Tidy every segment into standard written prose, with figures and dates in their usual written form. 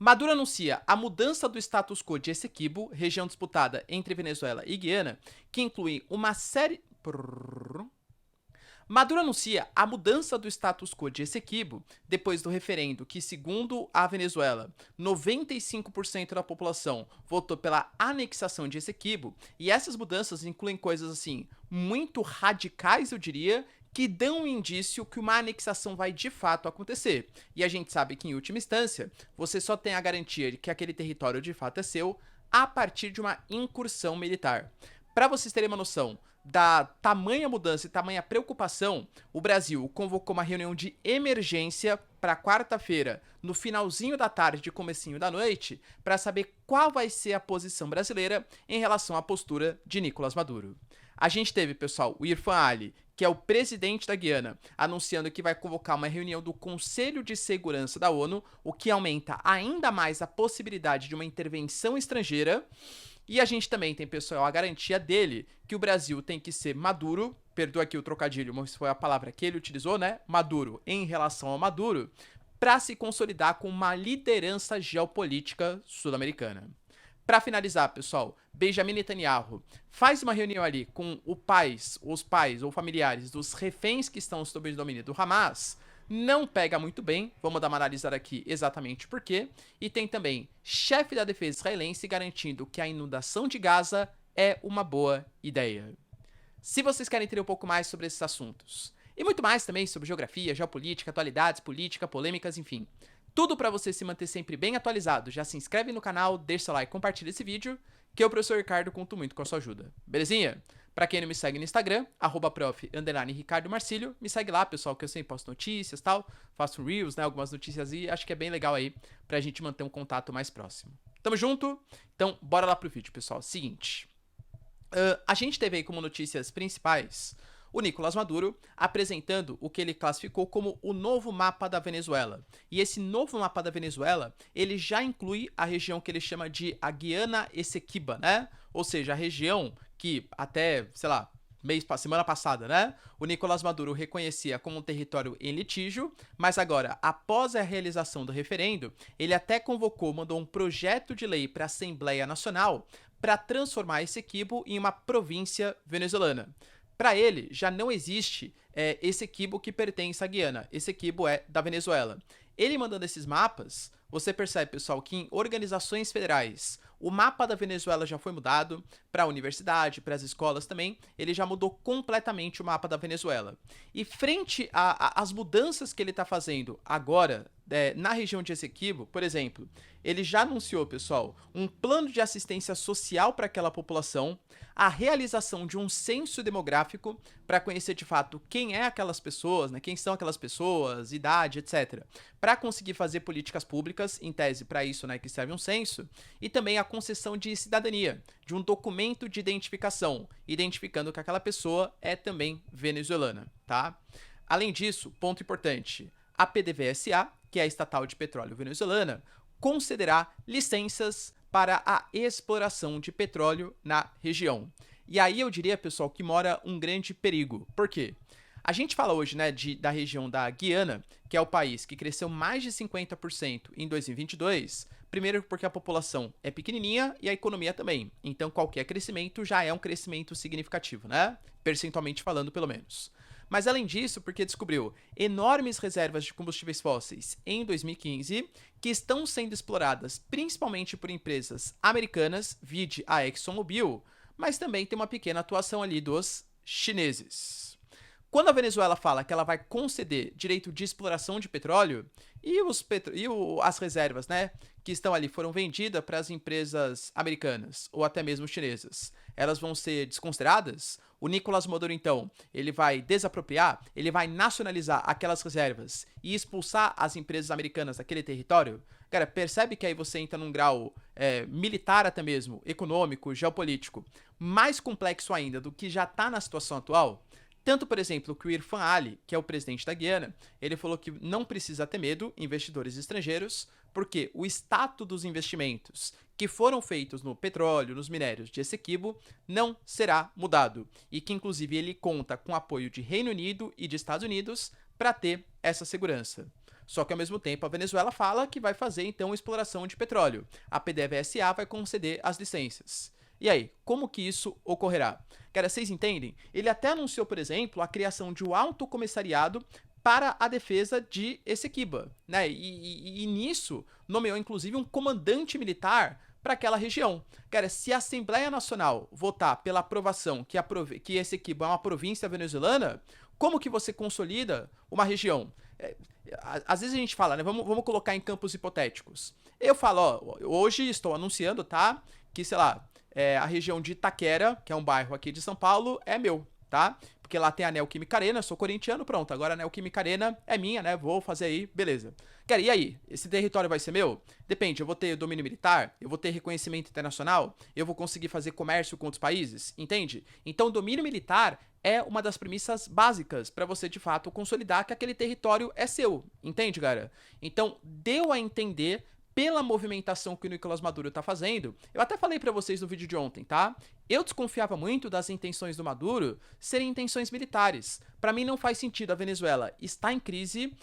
Maduro anuncia a mudança do status quo de Essequibo, região disputada entre Venezuela e Guiana, que inclui uma série... Maduro anuncia a mudança do status quo de Essequibo depois do referendo que, segundo a Venezuela, 95% da população votou pela anexação de Essequibo, e essas mudanças incluem coisas assim muito radicais, eu diria, que dão um indício que uma anexação vai de fato acontecer. E a gente sabe que, em última instância, você só tem a garantia de que aquele território de fato é seu a partir de uma incursão militar. Para vocês terem uma noção da tamanha mudança e tamanha preocupação, o Brasil convocou uma reunião de emergência para quarta-feira, no finalzinho da tarde e comecinho da noite, para saber qual vai ser a posição brasileira em relação à postura de Nicolás Maduro. A gente teve, pessoal, o Irfan Ali, que é o presidente da Guiana, anunciando que vai convocar uma reunião do Conselho de Segurança da ONU, o que aumenta ainda mais a possibilidade de uma intervenção estrangeira. E a gente também tem, pessoal, a garantia dele que o Brasil tem que ser maduro, perdoa aqui o trocadilho, mas foi a palavra que ele utilizou, né? Maduro em relação ao Maduro, para se consolidar com uma liderança geopolítica sul-americana. Para finalizar, pessoal, Benjamin Netanyahu faz uma reunião ali com os pais ou familiares dos reféns que estão sob o domínio do Hamas. Não pega muito bem, vamos dar uma analisada aqui exatamente por quê. E tem também chefe da defesa israelense garantindo que a inundação de Gaza é uma boa ideia. Se vocês querem entender um pouco mais sobre esses assuntos, e muito mais também sobre geografia, geopolítica, atualidades, política, polêmicas, enfim, tudo para você se manter sempre bem atualizado, já se inscreve no canal, deixa seu like, compartilha esse vídeo, que eu, professor Ricardo, conto muito com a sua ajuda. Belezinha? Pra quem não me segue no Instagram, @prof_Ricardo Marcílio, me segue lá, pessoal, que eu sempre posto notícias e tal, faço reels, né, algumas notícias e acho que é bem legal aí pra gente manter um contato mais próximo. Tamo junto? Então, bora lá pro vídeo, pessoal. Seguinte, a gente teve aí como notícias principais o Nicolás Maduro apresentando o que ele classificou como o novo mapa da Venezuela. E esse novo mapa da Venezuela, ele já inclui a região que ele chama de a Guiana Essequiba, né? Ou seja, a região que até, sei lá, semana passada, né? O Nicolás Maduro reconhecia como um território em litígio, mas agora, após a realização do referendo, ele até mandou um projeto de lei para a Assembleia Nacional para transformar Essequibo em uma província venezuelana. Para ele, já não existe Essequibo que pertence à Guiana. Essequibo é da Venezuela. Ele mandando esses mapas, você percebe, pessoal, que em organizações federais, o mapa da Venezuela já foi mudado para a universidade, para as escolas também, ele já mudou completamente o mapa da Venezuela. E frente às mudanças que ele está fazendo agora, na região de Essequibo, por exemplo, ele já anunciou, pessoal, um plano de assistência social para aquela população, a realização de um censo demográfico para conhecer de fato quem é aquelas pessoas, né, quem são aquelas pessoas, idade, etc. Para conseguir fazer políticas públicas, em tese para isso, né, que serve um censo, e também a concessão de cidadania, de um documento de identificação, identificando que aquela pessoa é também venezuelana, tá? Além disso, ponto importante, a PDVSA, que é a estatal de petróleo venezuelana, concederá licenças para a exploração de petróleo na região. E aí eu diria, pessoal, que mora um grande perigo. Por quê? A gente fala hoje, né, da região da Guiana, que é o país que cresceu mais de 50% em 2022, primeiro porque a população é pequenininha e a economia também. Então qualquer crescimento já é um crescimento significativo, né? Percentualmente falando, pelo menos. Mas além disso, porque descobriu enormes reservas de combustíveis fósseis em 2015, que estão sendo exploradas principalmente por empresas americanas, vide a ExxonMobil, mas também tem uma pequena atuação ali dos chineses. Quando a Venezuela fala que ela vai conceder direito de exploração de petróleo e, as reservas, né, que estão ali foram vendidas para as empresas americanas ou até mesmo chinesas, elas vão ser desconsideradas? O Nicolás Maduro, então, ele vai desapropriar, ele vai nacionalizar aquelas reservas e expulsar as empresas americanas daquele território? Cara, percebe que aí você entra num grau militar até mesmo, econômico, geopolítico, mais complexo ainda do que já está na situação atual? Tanto, por exemplo, que o Irfan Ali, que é o presidente da Guiana, ele falou que não precisa ter medo, investidores estrangeiros, porque o status dos investimentos que foram feitos no petróleo, nos minérios de Essequibo, não será mudado. E que, inclusive, ele conta com apoio de Reino Unido e de Estados Unidos para ter essa segurança. Só que ao mesmo tempo a Venezuela fala que vai fazer então exploração de petróleo. A PDVSA vai conceder as licenças. E aí, como que isso ocorrerá? Cara, vocês entendem? Ele até anunciou, por exemplo, a criação de um alto comissariado para a defesa de Essequiba, né? E nisso nomeou inclusive um comandante militar para aquela região. Cara, se a Assembleia Nacional votar pela aprovação que Essequiba é uma província venezuelana, como que você consolida uma região? Às vezes a gente fala, né? Vamos colocar em campos hipotéticos. Eu falo, ó, hoje estou anunciando, tá? Que, sei lá, a região de Itaquera, que é um bairro aqui de São Paulo, é meu, tá? Porque lá tem a Neoquímica Arena, sou corintiano, pronto. Agora a Neoquímica Arena é minha, né? Vou fazer aí, beleza. Cara, e aí? Esse território vai ser meu? Depende, eu vou ter domínio militar? Eu vou ter reconhecimento internacional? Eu vou conseguir fazer comércio com outros países? Entende? Então, o domínio militar é uma das premissas básicas para você, de fato, consolidar que aquele território é seu. Entende, cara? Então, deu a entender pela movimentação que o Nicolás Maduro tá fazendo. Eu até falei para vocês no vídeo de ontem, tá? Eu desconfiava muito das intenções do Maduro serem intenções militares. Para mim não faz sentido, a Venezuela está em crise,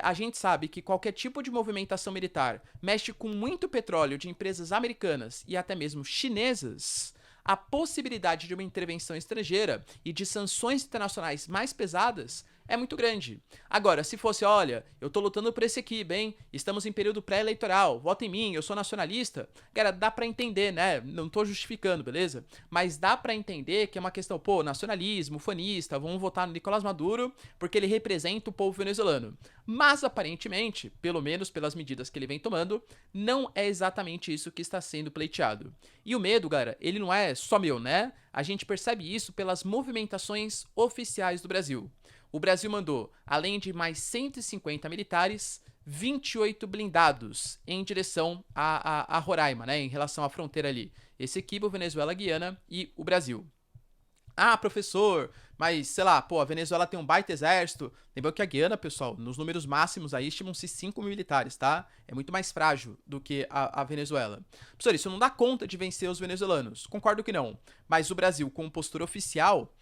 a gente sabe que qualquer tipo de movimentação militar mexe com muito petróleo de empresas americanas e até mesmo chinesas. A possibilidade de uma intervenção estrangeira e de sanções internacionais mais pesadas é muito grande. Agora, se fosse, olha, eu tô lutando por esse aqui, bem, estamos em período pré-eleitoral, vota em mim, eu sou nacionalista, cara, dá pra entender, né? Não tô justificando, beleza? Mas dá pra entender que é uma questão, pô, nacionalismo, fanista, vamos votar no Nicolás Maduro porque ele representa o povo venezuelano. Mas, aparentemente, pelo menos pelas medidas que ele vem tomando, não é exatamente isso que está sendo pleiteado. E o medo, galera, ele não é só meu, né? A gente percebe isso pelas movimentações oficiais do Brasil. O Brasil mandou, além de mais 150 militares, 28 blindados em direção a Roraima, né, em relação à fronteira ali. Essequiba, Venezuela, Guiana e o Brasil. Ah, professor, mas sei lá, pô, a Venezuela tem um baita exército. Lembrando que a Guiana, pessoal, nos números máximos aí estimam-se 5 mil militares, tá? É muito mais frágil do que a Venezuela. Professor, isso não dá conta de vencer os venezuelanos. Concordo que não. Mas o Brasil, com postura oficial,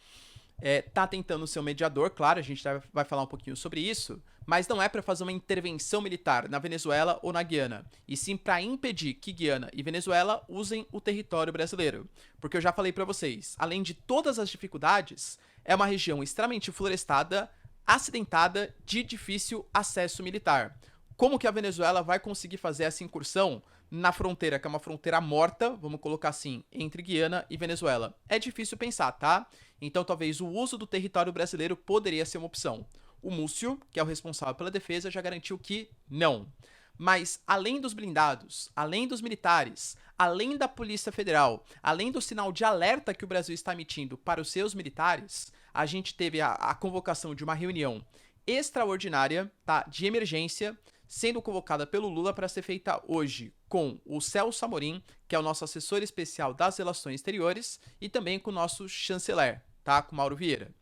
tá tentando ser um mediador, claro, a gente vai falar um pouquinho sobre isso, mas não é para fazer uma intervenção militar na Venezuela ou na Guiana, e sim para impedir que Guiana e Venezuela usem o território brasileiro. Porque eu já falei para vocês, além de todas as dificuldades, é uma região extremamente florestada, acidentada, de difícil acesso militar. Como que a Venezuela vai conseguir fazer essa incursão na fronteira, que é uma fronteira morta, vamos colocar assim, entre Guiana e Venezuela? É difícil pensar, tá? Então talvez o uso do território brasileiro poderia ser uma opção. O Múcio, que é o responsável pela defesa, já garantiu que não. Mas além dos blindados, além dos militares, além da Polícia Federal, além do sinal de alerta que o Brasil está emitindo para os seus militares, a gente teve a convocação de uma reunião extraordinária, tá, de emergência, sendo convocada pelo Lula para ser feita hoje com o Celso Amorim, que é o nosso assessor especial das relações exteriores, e também com o nosso chanceler, tá, com Mauro Vieira.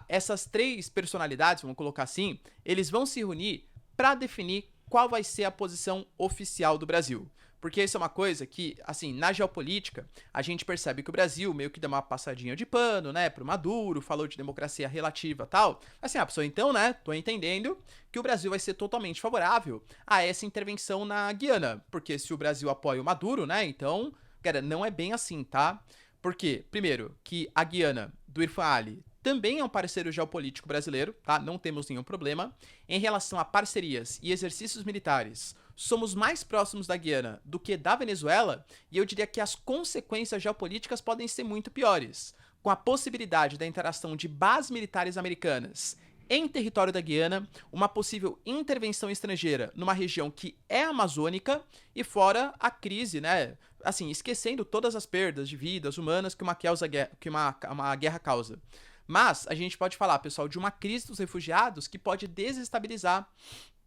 Essas três personalidades, vamos colocar assim, eles vão se reunir para definir qual vai ser a posição oficial do Brasil. Porque isso é uma coisa que, assim, na geopolítica, a gente percebe que o Brasil meio que deu uma passadinha de pano, né, pro Maduro, falou de democracia relativa e tal. Assim, a pessoa, então, né, tô entendendo que o Brasil vai ser totalmente favorável a essa intervenção na Guiana. Porque se o Brasil apoia o Maduro, né, então, cara, não é bem assim, tá? Porque, primeiro, que a Guiana do Irfan Ali também é um parceiro geopolítico brasileiro, tá? Não temos nenhum problema. Em relação a parcerias e exercícios militares, somos mais próximos da Guiana do que da Venezuela, e eu diria que as consequências geopolíticas podem ser muito piores, com a possibilidade da interação de bases militares americanas em território da Guiana, uma possível intervenção estrangeira numa região que é amazônica, e fora a crise, né? Assim, esquecendo todas as perdas de vidas humanas que uma guerra causa. Mas a gente pode falar, pessoal, de uma crise dos refugiados que pode desestabilizar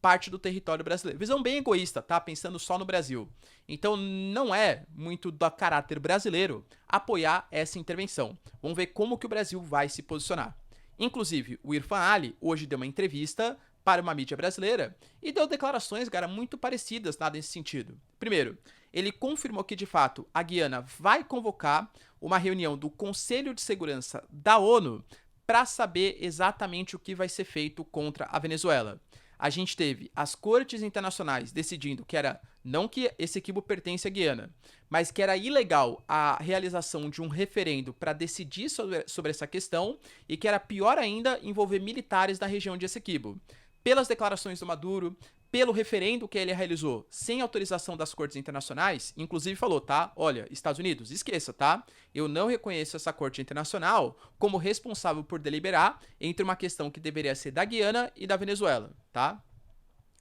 parte do território brasileiro. Visão bem egoísta, tá? Pensando só no Brasil. Então não é muito do caráter brasileiro apoiar essa intervenção. Vamos ver como que o Brasil vai se posicionar. Inclusive, o Irfan Ali hoje deu uma entrevista para uma mídia brasileira e deu declarações, cara, muito parecidas nesse sentido. Primeiro, ele confirmou que, de fato, a Guiana vai convocar uma reunião do Conselho de Segurança da ONU para saber exatamente o que vai ser feito contra a Venezuela. a gente teve as cortes internacionais decidindo que era, não que Essequibo pertence à Guiana, mas que era ilegal a realização de um referendo para decidir sobre essa questão e que era pior ainda envolver militares da região de Essequibo. Pelas declarações do Maduro, pelo referendo que ele realizou sem autorização das cortes internacionais, inclusive falou, tá? Olha, Estados Unidos, esqueça, tá? Eu não reconheço essa corte internacional como responsável por deliberar entre uma questão que deveria ser da Guiana e da Venezuela, tá?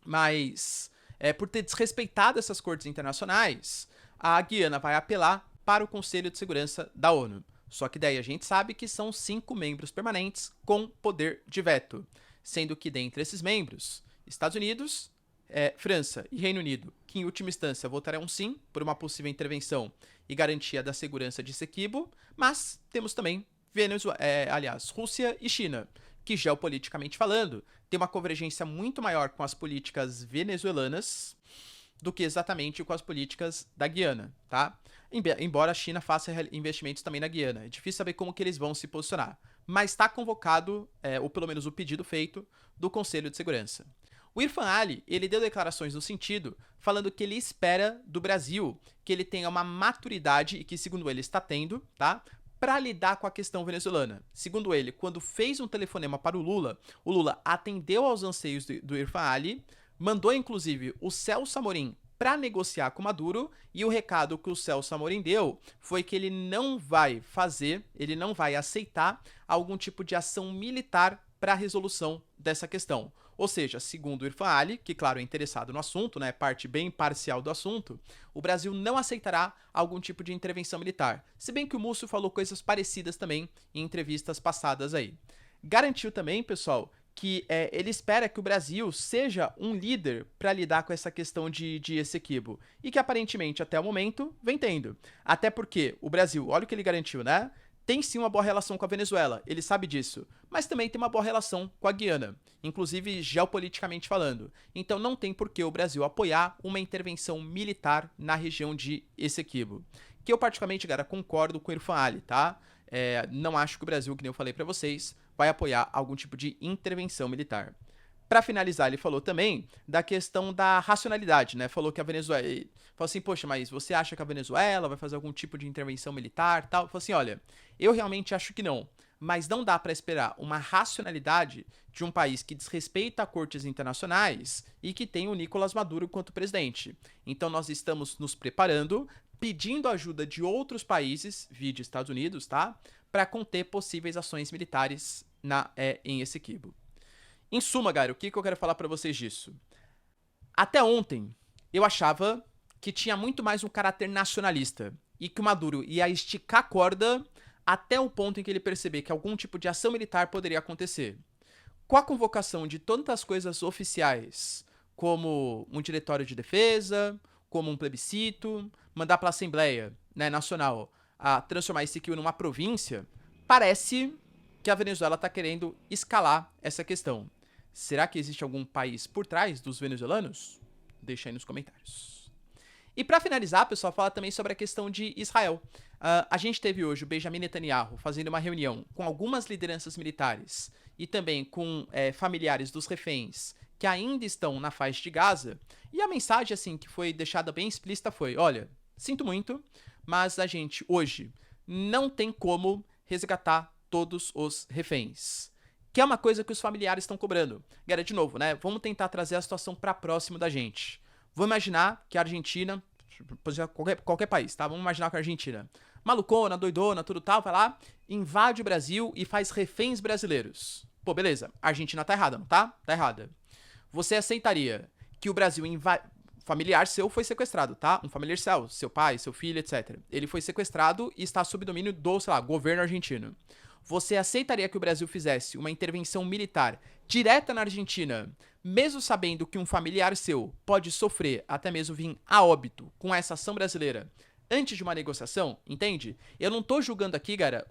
Mas, por ter desrespeitado essas cortes internacionais, a Guiana vai apelar para o Conselho de Segurança da ONU. Só que daí a gente sabe que são 5 membros permanentes com poder de veto, sendo que dentre esses membros, Estados Unidos, França e Reino Unido, que em última instância votarão sim por uma possível intervenção e garantia da segurança de Essequibo, mas temos também Rússia e China, que geopoliticamente falando, tem uma convergência muito maior com as políticas venezuelanas do que exatamente com as políticas da Guiana, tá? Embora a China faça investimentos também na Guiana, é difícil saber como que eles vão se posicionar, mas está convocado, ou pelo menos o pedido feito, do Conselho de Segurança. O Irfan Ali, ele deu declarações no sentido, falando que ele espera do Brasil que ele tenha uma maturidade, e que segundo ele está tendo, tá? Para lidar com a questão venezuelana. Segundo ele, quando fez um telefonema para o Lula atendeu aos anseios do Irfan Ali, mandou inclusive o Celso Amorim para negociar com Maduro, e o recado que o Celso Amorim deu foi que ele não vai aceitar algum tipo de ação militar para a resolução dessa questão. Ou seja, segundo o Irfan Ali, que claro é interessado no assunto, né, parte bem parcial do assunto, o Brasil não aceitará algum tipo de intervenção militar. Se bem que o Múcio falou coisas parecidas também em entrevistas passadas aí. Garantiu também, pessoal, que ele espera que o Brasil seja um líder para lidar com essa questão de Essequibo. E que aparentemente, até o momento, vem tendo. Até porque o Brasil, olha o que ele garantiu, né? Tem sim uma boa relação com a Venezuela, ele sabe disso, mas também tem uma boa relação com a Guiana, inclusive geopoliticamente falando. Então não tem por que o Brasil apoiar uma intervenção militar na região de Essequibo. Que eu particularmente, cara, concordo com o Irfan Ali, tá? Não acho que o Brasil, que nem eu falei pra vocês, vai apoiar algum tipo de intervenção militar. Para finalizar, ele falou também da questão da racionalidade, né? Falou que a Venezuela... Falou assim, poxa, mas você acha que a Venezuela vai fazer algum tipo de intervenção militar e tal? Falou assim, olha, eu realmente acho que não. Mas não dá para esperar uma racionalidade de um país que desrespeita cortes internacionais e que tem o Nicolás Maduro enquanto presidente. Então nós estamos nos preparando, pedindo ajuda de outros países, vide Estados Unidos, tá? Para conter possíveis ações militares em Essequibo. Em suma, galera, o que eu quero falar pra vocês disso? Até ontem, eu achava que tinha muito mais um caráter nacionalista e que o Maduro ia esticar a corda até o ponto em que ele perceber que algum tipo de ação militar poderia acontecer. Com a convocação de tantas coisas oficiais, como um diretório de defesa, como um plebiscito, mandar para a Assembleia, né, Nacional a transformar Essequibo numa província, parece que a Venezuela está querendo escalar essa questão. Será que existe algum país por trás dos venezuelanos? Deixa aí nos comentários. E para finalizar, pessoal, fala também sobre a questão de Israel. A gente teve hoje o Benjamin Netanyahu fazendo uma reunião com algumas lideranças militares e também com familiares dos reféns que ainda estão na faixa de Gaza. E a mensagem, assim, que foi deixada bem explícita foi, olha, sinto muito, mas a gente hoje não tem como resgatar todos os reféns. Que é uma coisa que os familiares estão cobrando. Galera, de novo, né? Vamos tentar trazer a situação para próximo da gente. Vamos imaginar que a Argentina, qualquer país, tá? Vamos imaginar que a Argentina, malucona, doidona, tudo tal, vai lá, invade o Brasil e faz reféns brasileiros. Pô, beleza. A Argentina tá errada, não tá? Tá errada. Você aceitaria que o Brasil familiar seu foi sequestrado, tá? Um familiar seu pai, seu filho, etc. Ele foi sequestrado e está sob domínio do, sei lá, governo argentino. Você aceitaria que o Brasil fizesse uma intervenção militar direta na Argentina, mesmo sabendo que um familiar seu pode sofrer, até mesmo vir a óbito com essa ação brasileira, antes de uma negociação? Entende? Eu não tô julgando aqui, cara,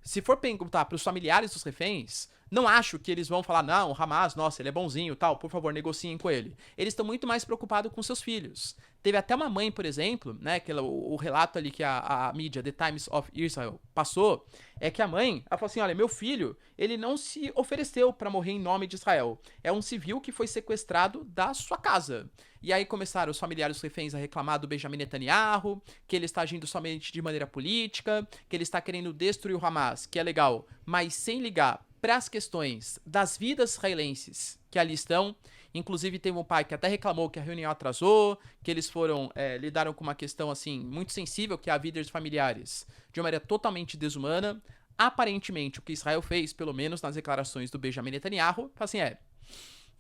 se for perguntar pros familiares dos reféns, Não acho que eles vão falar, não, o Hamas, nossa, ele é bonzinho, tal, por favor, negociem com ele. Eles estão muito mais preocupados com seus filhos. Teve até uma mãe, por exemplo, né, que o relato ali que a mídia, The Times of Israel, passou, é que a mãe, ela falou assim, olha, meu filho, ele não se ofereceu para morrer em nome de Israel. É um civil que foi sequestrado da sua casa. E aí começaram os familiares reféns a reclamar do Benjamin Netanyahu, que ele está agindo somente de maneira política, que ele está querendo destruir o Hamas, que é legal, mas sem ligar para as questões das vidas israelenses que ali estão. Inclusive teve um pai que até reclamou que a reunião atrasou, que eles lidaram com uma questão assim muito sensível, que é a vida dos familiares, de uma maneira totalmente desumana. Aparentemente o que Israel fez, pelo menos nas declarações do Benjamin Netanyahu, assim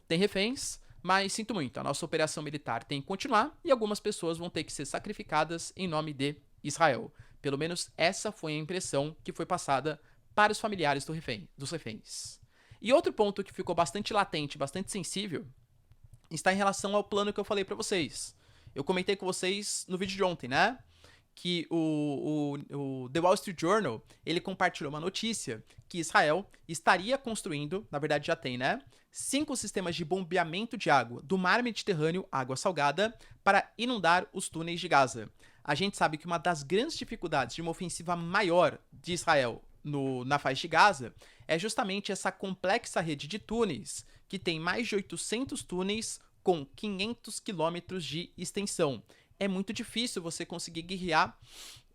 tem reféns, mas sinto muito, a nossa operação militar tem que continuar e algumas pessoas vão ter que ser sacrificadas em nome de Israel. Pelo menos essa foi a impressão que foi passada para os familiares dos reféns. E outro ponto que ficou bastante latente, bastante sensível, está em relação ao plano que eu falei para vocês. Eu comentei com vocês no vídeo de ontem, né? Que o The Wall Street Journal, ele compartilhou uma notícia que Israel estaria construindo, na verdade já tem, né? 5 sistemas de bombeamento de água do mar Mediterrâneo, água salgada, para inundar os túneis de Gaza. A gente sabe que uma das grandes dificuldades de uma ofensiva maior de Israel na faixa de Gaza é justamente essa complexa rede de túneis, que tem mais de 800 túneis com 500 quilômetros de extensão. É muito difícil você conseguir guerrear,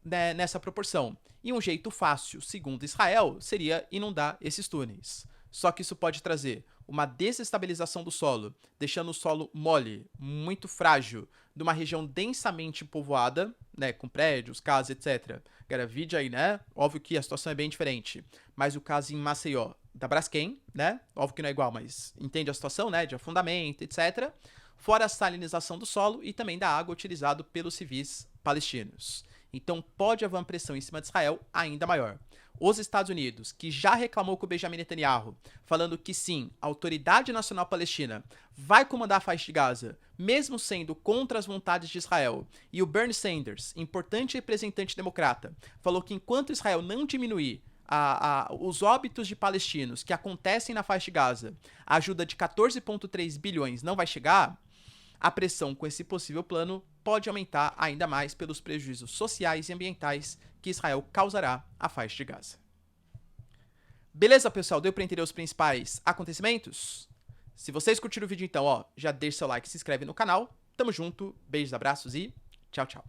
né, nessa proporção. E um jeito fácil, segundo Israel, seria inundar esses túneis. Só que isso pode trazer uma desestabilização do solo, deixando o solo mole, muito frágil, de uma região densamente povoada, né, com prédios, casas, etc. Agora, vide aí, né? Óbvio que a situação é bem diferente. Mas o caso em Maceió, da Braskem, né? Óbvio que não é igual, mas entende a situação, né? De afundamento, etc. Fora a salinização do solo e também da água utilizado pelos civis palestinos. Então pode haver uma pressão em cima de Israel ainda maior. Os Estados Unidos, que já reclamou com o Benjamin Netanyahu, falando que sim, a Autoridade Nacional Palestina vai comandar a faixa de Gaza, mesmo sendo contra as vontades de Israel. E o Bernie Sanders, importante representante democrata, falou que enquanto Israel não diminuir os óbitos de palestinos que acontecem na faixa de Gaza, a ajuda de 14,3 bilhões não vai chegar. A pressão com esse possível plano pode aumentar ainda mais pelos prejuízos sociais e ambientais que Israel causará à faixa de Gaza. Beleza, pessoal? Deu para entender os principais acontecimentos? Se vocês curtiram o vídeo, então, já deixa seu like, se inscreve no canal. Tamo junto, beijos, abraços e tchau, tchau.